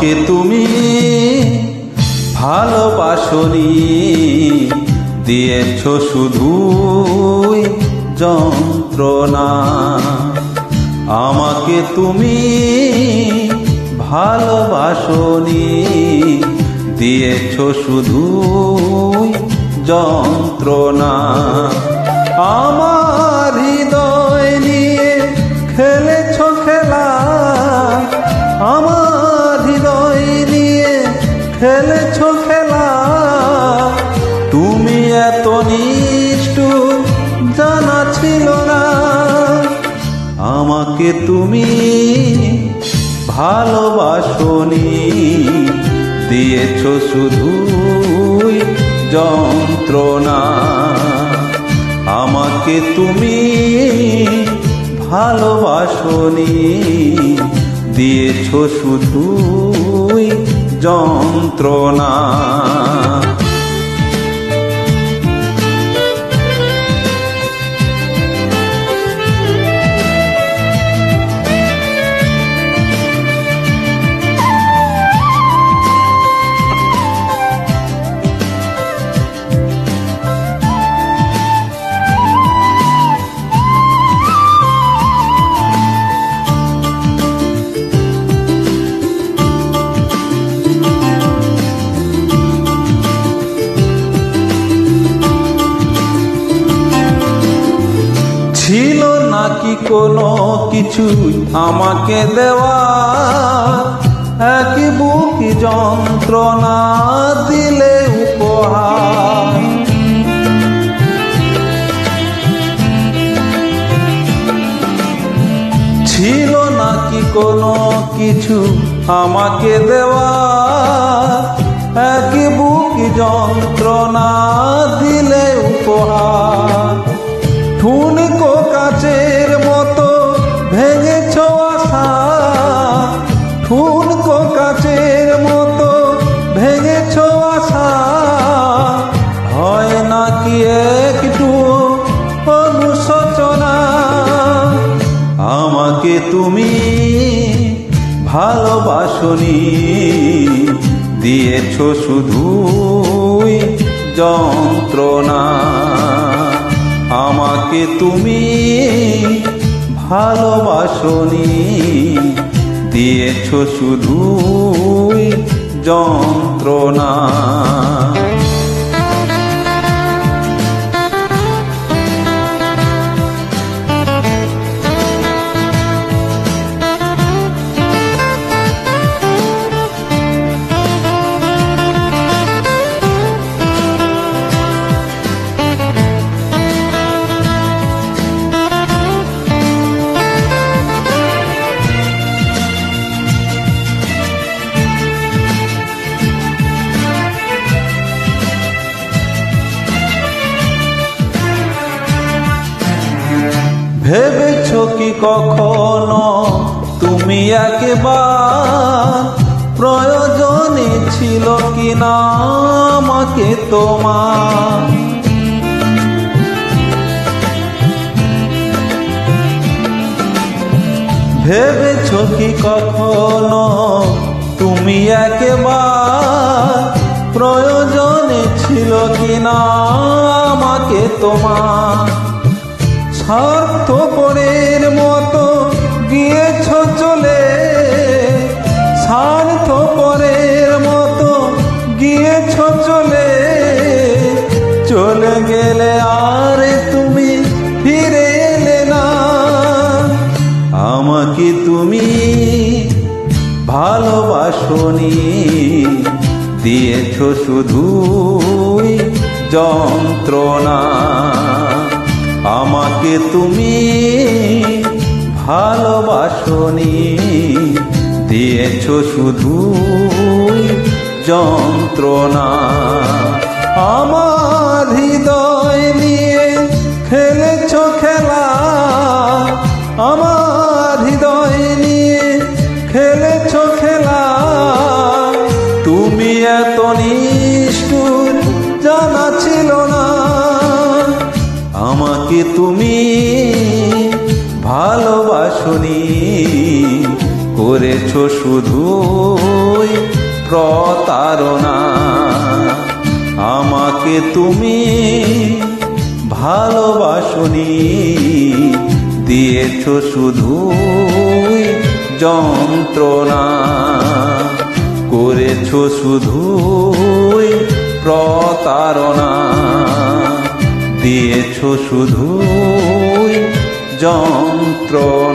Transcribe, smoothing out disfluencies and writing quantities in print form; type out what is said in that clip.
আমাকে তুমি ভালোবাসনি, দিয়েছ শুধুই যন্ত্রণা। আমাকে তুমি ভালোবাসনি, দিয়েছ শুধুই যন্ত্রণা। আমার হৃদয় নিয়ে খেলেছ খেলা, আমার হৃদয় নিয়ে খেলেছ খেলা। তুমি এত নিষ্ঠুর জানা ছিল না। আমাকে তুমি ভালোবাসনি, দিয়েছ শুধুই যন্ত্রণা। আমাকে তুমি ভালোবাসনি, দিয়েছ শুধুই যন্ত্রণা। ছিল নাকি কোনো কিছু আমাকে দেওয়া, এক বুক যন্ত্রণা দিলে উপহার। ছিল নাকি কোনো কিছু আমাকে দেওয়া, এক বুক যন্ত্রণা দিলে উপহার। ঠুনকো কাচের মতো ভেঙেছ আশা, ঠুনকো কাচের মতো ভেঙেছ আশা। হয় নাকি একটু অনুশোচনা। আমাকে তুমি ভালোবাসনি, দিয়েছ শুধুই যন্ত্রণা। আমাকে তুমি ভালোবাসনি, দিয়েছ শুধুই যন্ত্রণা। ভেবেছ কি কখনো তুমি একবার, প্রয়োজনে ছিল কিনা আমাকে তোমার? ভেবেছ কি কখনো তুমি একবার, প্রয়োজনে ছিল কিনা আমাকে তোমার? স্বার্থপরের মতো গিয়েছ চলে, স্বার্থপরের মতো গিয়েছ চলে। চলে গেলে আর তুমি ফিরে এলে না। আমাকে তুমি ভালোবাসনি, দিয়েছ শুধুই যন্ত্রণা। আমাকে তুমি ভালোবাসনি, দিয়েছ শুধুই যন্ত্রণা। আমার হৃদয় নিয়ে খেলেছ খেলা, আমার হৃদয় নিয়ে খেলেছ খেলা। তুমি এত নিষ্ঠুর জানা ছিল না। আমাকে তুমি ভালোবাসনি, করেছো শুধুই প্রতারণা। আমাকে তুমি ভালোবাসনি, দিয়েছো শুধুই যন্ত্রণা। করেছো শুধুই প্রতারণা, দিয়েছো শুধুই যন্ত্রণা।